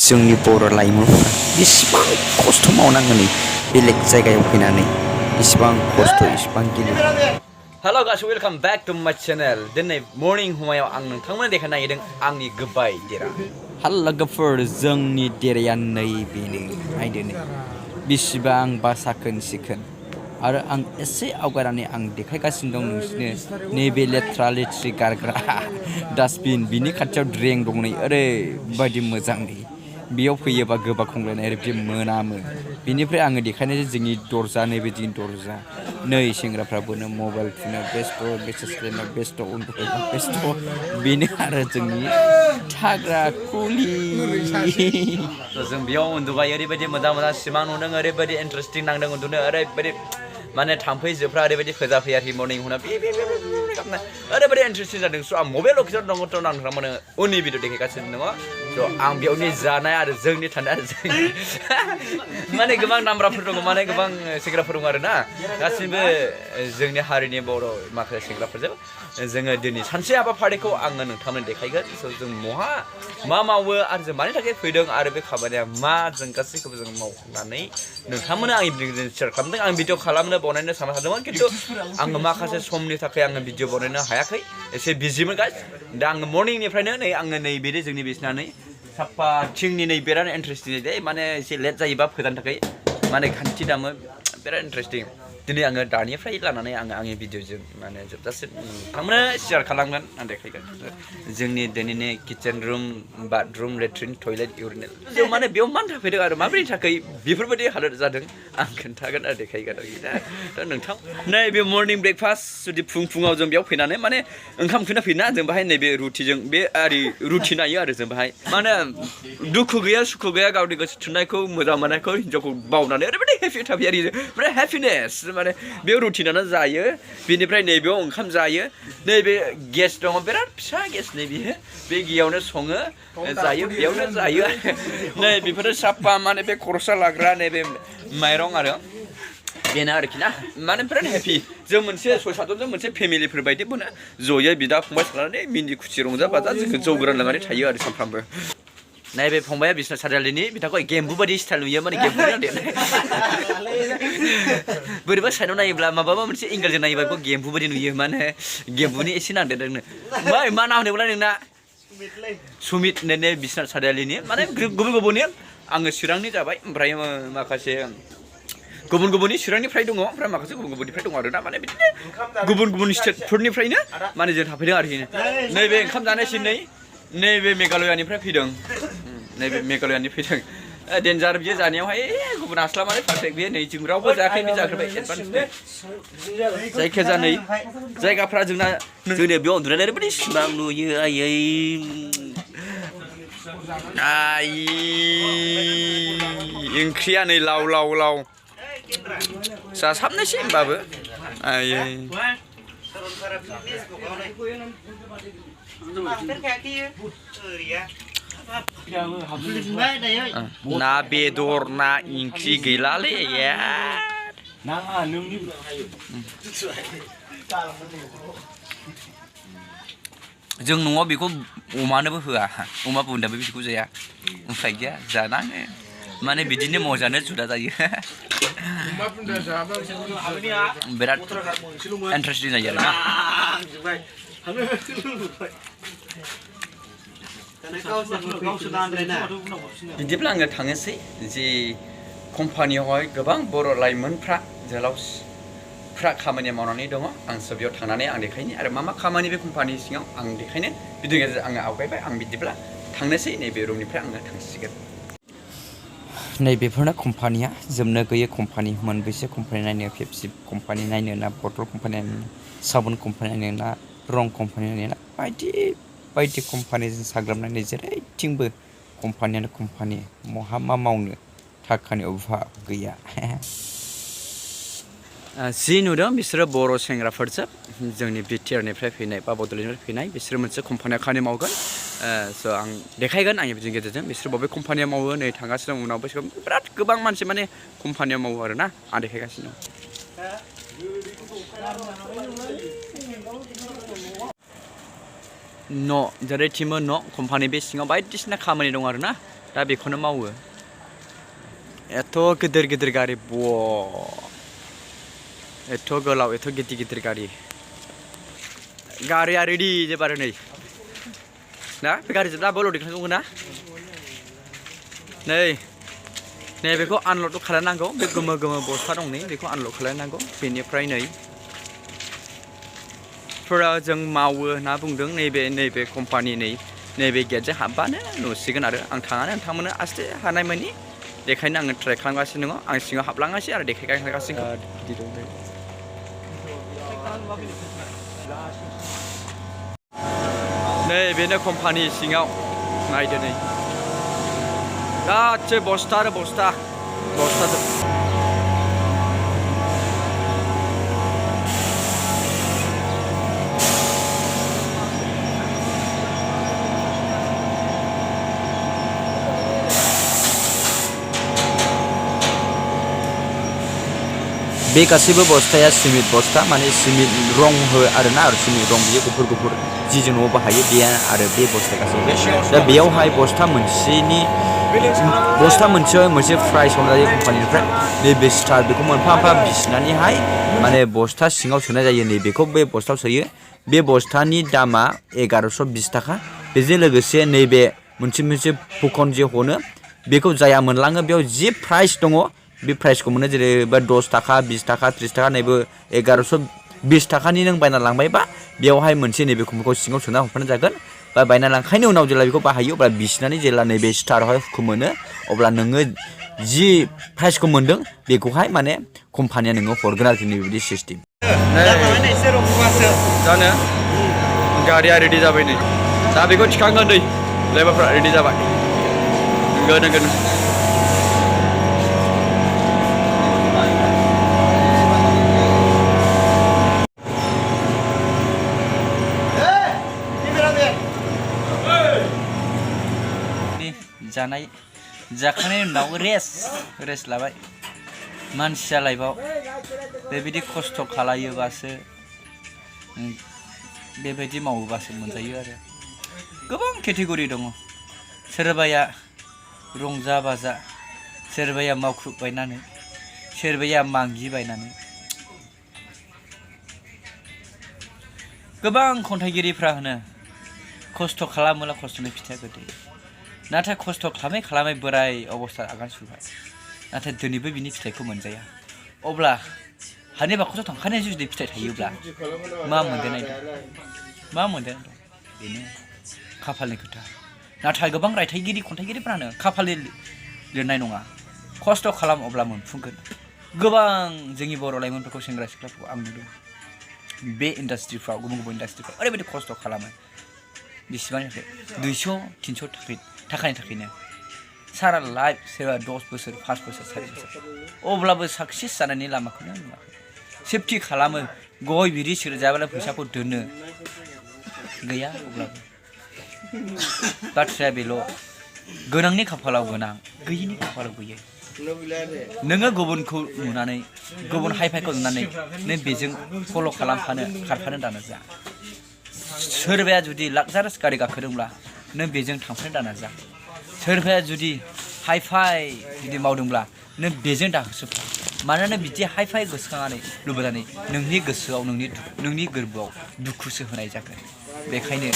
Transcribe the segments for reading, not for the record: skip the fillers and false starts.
जोंनि बर' लाइमोनफोरा बेसेबां खस्थ' मावनांगौ नै बेलेग जायगायाव फैनानै इसिबां खस्थ' इसिबां गिलिर Hello guys, welcome back to my channel. दिनै मर्निं हुमायाव आं नोंथांमोन देखायनो नागिरदों आंनि गोबाय देरा। हाल लोगोफोर जोंनि देराया नैबेनो नायदो नै बेसेबांबा साखोन सिखोन आरो आं एसे आवगायनानै आं देखायगासिनो दं नोंसिनो नैबे लेथ्रा लेथ्रि गारग्रा डास्टबिन बिनि खाथियाव ड्रेन दं नै ओरैबायदि मोजां नै बेयाव फैयोबा गोबा खंलायनाय ओरैबायदि मोनामो बिनिफ्राय आङो देखायनाय जोंनि दरजा नैबेदि दरजा नै सेंग्राफ्राबोनो मबाइल थुनो बेस्थ' मेसेज लिरनो बेस्थ' उन्दुनो बेस्थ' बेनो आरो जोंनि थाग्रा खुलि जों बेयाव उन्दुबाय ओरैबायदि मोजां सिमां नुदों ओरैबायदि इन्टारेस्टिं नांदों उन्दुनो ओरैबायदि माने थाम्फै जोफ्रा ओरैबायदि फोजाफैयाखै मर्निं हुना ओरैबायदि इन्टारेस्टिं जादों स' आं मबाइल लकेसन दङ थ' आं थारमाने उननि भिडिअ देखायगासिनो दङ स' आं बेयावनि जानाय आरो जोंनि थानाय आरो जोंनि माने गोबां नाम्बारफोर दङ माने गोबां सेंग्राफोर दङ आरो ना गासिबो जोंनि हारिनि बर' माखासे सेंग्राफोरजों जोङो दिनै सानसे हाबाफारिखौ आङो नोंथांनो देखायगोन स' जों मा मावो आरो जों मानि थाखाय फैदों आरो बे खामानिया मा जों गासैखौबो जों मावनानै नोंथांमोननो आंनि भिडिअजों शेयार खालामदों आं भिडिअ खालामनो बनायनो सानबाय थादोंमोन खिन्थु आङो माखासे समनि थाखाय आङो भिडिअ बनायनो हायाखै एसे बिजिमोन गाइस दा आङो मर्निंनिफ्रायनो नै आङो नैबे जोंनि बिसिनानै साफा थिंनि नै बिराद इन्टारेस्टिं जायो माने एसे लेट जायोबा फोदानो थाखाय माने खान्थि दामो बिराद इन्टारेस्टिं दिनै आङो दानिफ्राय लानानै आङो आंनि भिडिअजों माने जोबजासिम नोंथांमोननो शेयार खालामगोन आं देखायगोन जोंनि दिनैनि kitchen room bathroom latrine toilet urinal जों माने बेयाव मानि थाखाय फैदों आरो माबोरैनि थाखाय बेफोरबायदि हालोद जादों आं खोन्थागोन आरो देखायगोन आरोखि दा नोंथां नैबे मर्निं ब्रेकफास्ट जुदि फुङाव जों बेयाव फैनानै माने ओंखाम उखैना फैयोना जों बाहाय नैबे रुटिजों बे रुटि नायो आरो जों बाहाय माने दुखु गैया सुखु गैया गावनि गोसो थुनायखौ मोजां मोननायखौ हिन्जावखौ बावनानै ओरैबायदि हेपि थाफैयो आरो माने हेपिनेस माने बेयाव रुटिनानो जायो बिनिफ्राय नैबेयाव ओंखाम जायो नैबे गेस दङ बिराद फिसा गेस नैबे बे गेयावनो सङो जायो बेयावनो जायो नै बेफोरो साफा माने बे खरसा लाग्रा नैबे माइरं आरो बेनो आरोखि ना माने बिराद हेपि जों मोनसे सय सातजन मोनसे फेमिलिफोर बायदि मोनो जयै बिदा फंबाय थानानै मिनि खुसि रंजा बाजा जोङो जौ गोरान लोंनानै थायो आरो सानफ्रामबो नैबे फंबाया बिश्वनाथ सारियालिनि बिथांखौ गेम्बु बायदि स्टाइल नुयो माने गेम्बुनि देरनाय बोरैबा साइडआव नायोब्ला माबा मोनसे एंगेलजों नायोबा बेखौ गेम्बु बायदि नुयो माने गेम्बुनि एसे नांदेरदोंनो ओमफ्राय मा नाम होनोमोनलाय नोंना सुमित ने बिश्वनाथ सारियालिनि माने गुबुननि आङो चिरांनि जाबाय ओमफ्राय माखासे गुबुननि चिरांनिफ्राय दङ ओमफ्राय माखासे गुबुननिफ्राय दङ आरो ना माने बिदिनो गुबुन स्टेटफोरनिफ्रायनो माने जों थाफैदों आरोखि नैबे ओंखाम जानायसिम नैबे मेघालयानिफ्राय फैदों नैबे मेघालयानि फैदों डेन्जार बियो जानायावहाय गुबुन हास्लाबानो पारफेक्ट बेयो नै जों रावबो जायाखै बे जाग्रोबाय एडभान्स जायखिजाया नै जायगाफ्रा जोंना जोंनि बेयाव उन्दुनानै ओरैबायदि सिमां नुयो आयै ओंख्रिया नै लाव जासाबनोसै होमबाबो आयै ना बेदर ना ओंख्रि गैलालै जों न'आव बेखौ अमानोबो होआ अमा बुन्दाबो बेखौ जाया उफाय गैया जानाङो माने बिदिनो मजानो जुदा जायो बिराद इन्टारेस्टिं जायो आरो ना बिदिब्ला आङो थांनोसै जि कम्पानियावहाय गोबां बर' लाइमोनफ्रा जोहोलावफ्रा खामानि मावनानै दङ आं बेयाव थांनानै आं देखायनो आरो मा खामानि बे कम्पानि सिङाव आं देखायनो भिडिअ गेजेरजों आङो आवगायबाय आं बिदिब्ला थांनोसै नैबे रुमनिफ्राय आङो थांसिगोन नैबेफोरनो कम्पानिया जोबनो गैयै कम्पानि मोनबेसे कम्पानि नायनो पेपसि कम्पानि नायनो ना बटल कम्पानि नायनो साबुन कम्पानि नायनो ना रं कम्पानि नायनो ना बायदि कम्पानिजों साग्लोबनानै जेरैथिंबो कम्पानियानो कम्पानि महा मा मावनो थाखानि अभाब गैया जि नुदों बिसोरो बर' सेंग्राफोरजों जोंनि बिटिआरनिफ्राय फैनाय बा बड'लेण्डनिफ्राय फैनाय बिसोरो मोनसे कम्पानियाव खामानि मावगोन स' आं देखायगोन आंनि भिडिअनि गेजेरजों बिसोर बबे कम्पानियाव मावो नै थांगासिनो दं उनाव बिसोर बिराद गोबां मानसि माने कम्पानियाव मावो आरो ना आं देखायगासिनो दं न' जेरै टिमो न' कम्पानि बे सिङाव बायदिसिना खामानि दं आरो ना दा बेखौनो मावो एथ' गिदिर गिदिर गारि एथ' गोलाव एथ' गिदिर गिदिर गारिया रेडि जोब आरो नै ना बे गारिजों दा बल दिखांगौ ना नै बेखौ आनलड खालामनांगौ बे गोमो गोमो बस्ता दं नै बेखौ आनलड खालामनांगौ बेनिफ्राय नै फुरा जों मावो होनना बुंदों नैबे कम्पानि नैबे गेटजों हाबबानो नुसिगोन आरो आं थांनानै नोंथांमोननो आस्ते हानायमानि देखायनो आङो ट्राइ खालामगासिनो दङ आं सिङाव हाबलाङासै आरो देखायगासिनो नै बेनो कम्पानि सिङाव नायदो नै गासै बस्ता आरो बस्ता बे गासैबो बस्ताया सिमेन्ट बस्ता माने सिमेन्ट रं हो आरोना आरो सिमेन्ट रं बियो गुफुर जिजों न'आव बाहायो बे आरो बे बस्ता गासैबो दा बेयावहाय बस्ता मोनसेयाव मोनसे प्राइस हमजायो कम्पानिनिफ्राय नैबे स्टार बेखौ मोनफा बिसिनानैहाय माने बस्ता सिङाव सोनाय जायो नैबेखौ बे बस्तायाव सोयो बे बस्तानि दामा 1120 थाखा बेजों लोगोसे नैबे मोनसे फुकन जे हनो बेखौ जाया मोनलाङो बेयाव जि प्राइस दङ बे प्राइसखौ मोनो जेरै 10 थाखा 20 थाखा 30 थाखा नैबो 1120 थाखानि नों बायना लांबायबा बेयावहाय मोनसे नैबे खुमखौ सिङाव सोना हरफानाय जागोन बा बायना लांखायनि उनाव जेब्ला बेखौ बाहायो अब्ला बिसिनानै जेब्ला नैबे स्टारावहाय हुखु मोनो अब्ला नोङो जि प्राइसखौ मोनदों बेखौहाय माने कम्पानिया नोङो हरगोन आरोखि नैबेबायदि सिस्टेम जानो गारिया रेडि जाबाय नै दा बेखौ थिखांगोन दै लेबारफ्रा रेडि जाबाय नंगौ जाखांनायनि उनाव रेस्ट लाबाय मानसिया लाइफआव बेबायदि खस्थ' खालायोबासो बेबायदि मावोबासो मोनजायो आरो गोबां केटेगरि दङ सोरबाया रंजा बाजा सोरबाया मावख्रुब बायनानै सोरबाया मांगि बायनानै गोबां खन्थाइगिरिफ्रा होनो खस्थ' खालामोला खस्थ'नि फिथाइया गोदै नाथाय खस्थ' खालामै बोराय अबस्था आगान सुरबाय नाथाय दिनैबो बिनि फिथाइखौ मोनजाया अब्ला हानि बाखौथ' थांखानाय जुदि फिथाइ थायोब्ला मा मोनदेरनाय दं बेनो खाफालनि खोथा नाथाय गोबां रायथाइगिरि खन्थाइगिरिफ्रानो खाफालनि लिरनाय नङा खस्थ' खालाम अब्ला मोनफुंगोन गोबां जोंनि बर' लाइमोनफोरखौ सेंग्रा सिख्लाफोरखौ आं नुदों बे इन्डास्ट्रिफ्राव गुबुन इन्डास्ट्रिफ्राव ओरैबायदि खस्थ' खालामो बेसेबां 200-300 थाखानि थाखायनो सारा लाइफ सोरबा 10 बोसोर 5 बोसोर 4 बोसोर अब्लाबो साक्सेस जानायनि लामाखौनो नुवाखै सेफटि खालामो गय बिरि सिरजाब्ला फैसाखौ दोनो गैया अब्लाबो बाथ्राया बेल' गोनांनि खाफालाव गोनां गैयिनि खाफालाव गैयै नोङो गुबुनखौ नुनानै गुबुन हाइफाइखौ नुनानै नों बेजों फल' खारफानो दानो जा सोरबाया जुदि लाक्जारियास गारि गाखोदोंब्ला नों बेजों थांफानो दाना जा सोरबाया जुदि हाइफाइ जुदि मावदोंब्ला नों बेजों दाहोसोफा मानोना बिदि हाइफाइ गोसोखांनानै लुबैनानै नोंनि गोसोआव नोंनि गोरबोआव दुखुसो होनाय जागोन बेखायनो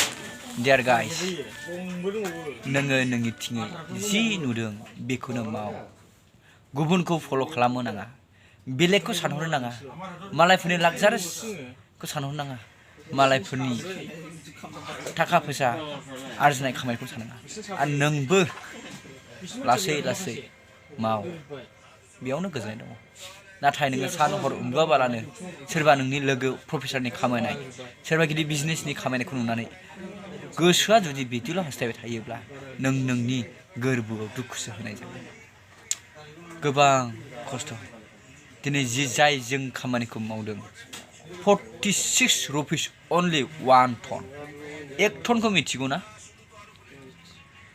डियार गाइस नोङो नोंनि थिङै जि नुदों बेखौनो माव गुबुनखौ फल' खालामनो नाङा बेलेगखौ सानहरनो नाङा मालायफोरनि लाक्जारियासखौ सानहरनो नाङा मालायफोरनि थाखा फैसा आरजिनाय खामानिखौ साननाङा आरो नोंबो लासै लासै माव बेयावनो गोजोननाय दङ नाथाय नोङो सान हर उन्दुआबालानो सोरबा नोंनि लोगो प्रफेसारनि खामायनाय सोरबा गिदिर बिजनेसनि खामायनायखौ नुनानै गोसोआ जुदि बिदिल' हास्थायबाय थायोब्ला नोंनि गोरबोआव दुखुसो होनाय जागोन गोबां खस्थ' दिनै जाय जों खामानिखौ मावदों 46 रुपिस अनलि 1 टन 1 टनखौ मिथिगौ ना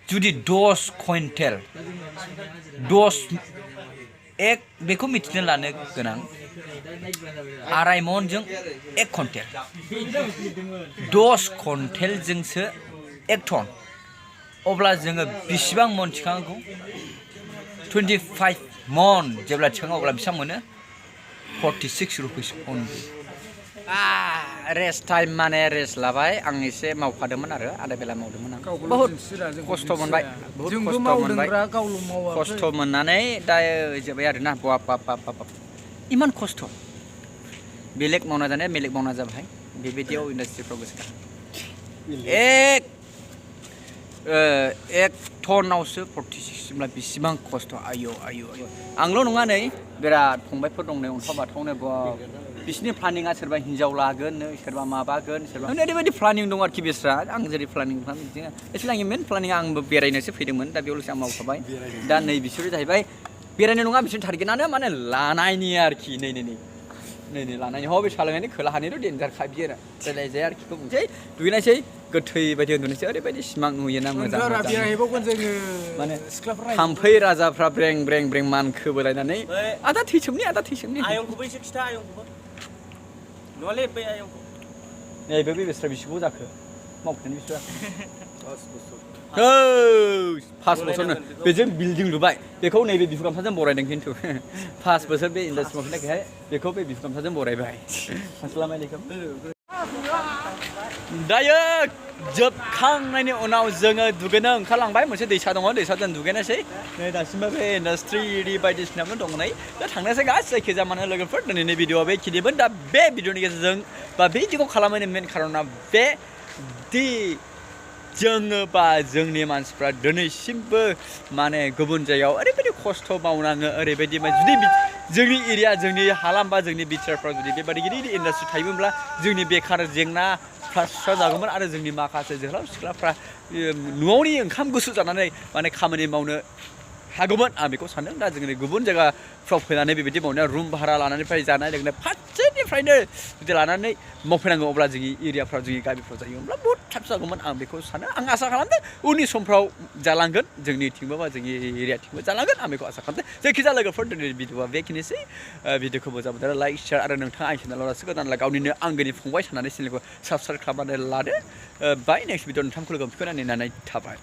जुदि 10 कुइन्टेल बेखौ मिथिनो लानो गोनां 2.5 मनजों 1 कुइन्टेल 10 कुइन्टेलजोंसो 1 टन अब्ला जोङो बेसेबां मन थिखांनांगौ 25 मन जेब्ला थिखाङो अब्ला बेसेबां मोनो 46 रुपिस अनलि रेस्ट टाइम माने रेस्ट लाबाय आं एसे मावफादोंमोन आरो आधा बेला मावदोंमोन आं बहुत खस्थ' मोनबाय बहुत खस्थ' मोनबाय खस्थ' मोननानै दा जोब्बाय आरोना बाप बाप बाप बाप इमान खस्थ' बेलेग मावना जानाया बेलेग मावना जाबाय बेबायदियाव इन्डास्ट्रिफ्राव गोसो एक टनावसो 46 होनब्ला बेसेबां खस्थ' आयौ आयौ आयौ आंल' नङा नै बिराद फंबायफोर दं नै अन्थाव बाथावनो बिसिनि प्लानिङा सोरबा हिन्जाव लागोननो सोरबा माबागोन सोरबा ओरैबायदि प्लानिं दं आरोखि बिस्रा आं जेरै प्लानिं खालामो बिदिनो एक्चुवेलि आंनि मेन प्लानिङा आंबो बेरायनोसो फैदोंमोन दा बेयावल'सो आं मावखाबाय दा नै बिसोरो जाहैबाय बेरायनो नङा बिसोरनि टारगेटआनो माने लानायनि आरोखि नै लानायनि बे सालायनायनि खोलाहानिल' डेन्जारखा बियो रायलायजाया आरोखिखौ बुंसै दुगैनायसै गोथै बायदि उन्दुनोसै ओरैबायदि सिमां नुयोना मोजां माने थाम्फै राजाफ्रा ब्रें ब्रें ब्रें मानखोबोलायनानै आदा थैसोमनि आयंखौबो एसे खिथा आयंखौबो नङालै बै आयंखौ नैबे बे बेस्रा बिसिबां जाखो मावखानाय बिसिबां 5 बोसोरनो बेजों बिल्डिं लुबाय बेखौ नैबे बिफु गामसाजों बरायदों खिन्थु 5 बोसोर बे इन्डास्ट्रि मावफिननायखाय बेखौ बे बिफु गामसाजों बरायबाय अस्सलामु आलैकुम दायो जोबखांनायनि उनाव जोङो दुगैनो ओंखारलांबाय मोनसे दैसा दङ दैसाजों दुगैनोसै नै दासिमबो बे इन्डास्ट्रि एरि बायदिसिनाबो दङ नै दा थांनोसै गासै जायखिजाया मानो लोगोफोर दिनैनि भिडिअआ बेखिनिमोन दा बे भिडिअनि गेजेरजों बा बे भिडिअखौ खालामनायनि मेन खारना बे दि जोङो बा जोंनि मानसिफ्रा दिनैसिमबो माने गुबुन जायगायाव ओरैबायदि खस्थ' मावनाङो ओरैबायदि जुदि जोंनि एरिया जोंनि हालाम बा जोंनि बिटिआरफ्राव जुदि बेबायदि गिदिर इन्डास्ट्रि थायोमोनब्ला जोंनि बेखार जेंनाफ्रा सुस्रांजागौमोन आरो जोंनि माखासे जोहोलाव सिख्लाफ्रा न'आवनि ओंखाम गुसु जानानै माने खामानि मावनो हागौमोन आं बेखौ सानदों दा जोंनि गुबुन जायगाफ्राव फैनानै बेबायदि मावनाया रुम भारा लानानैफ्राय जानाय लोंनाय फारसेनिफ्रायनो जुदि लानानै मावफैनांगौ अब्ला जोंनि एरियाफ्राव जोंनि गामिफ्राव जायोमोनब्ला बहुद थाब जागौमोन आं बेखौ सानो आं आसा खालामदों उननि समफ्राव जालांगोन जोंनिथिंबो बा जोंनि एरियाथिंबो जालांगोन आं बेखौ आसा खालामदों जायखिजाया लोगोफोर दिनैनि भिडिअआ बेखिनिसै भिडिअखौ मोजां मोनदों लाइक शेयार आरो नोंथाङा आंनि चेनेलाव दासो गोदानला गावनिनो आंगोनि फंबाय साननानै चेनेलखौ साबस्क्राइब खालामनानै लादो बाय नेक्स्ट भिडिअ नोंथांखौ लोगो मोनफिनगोन होननानै थाबाय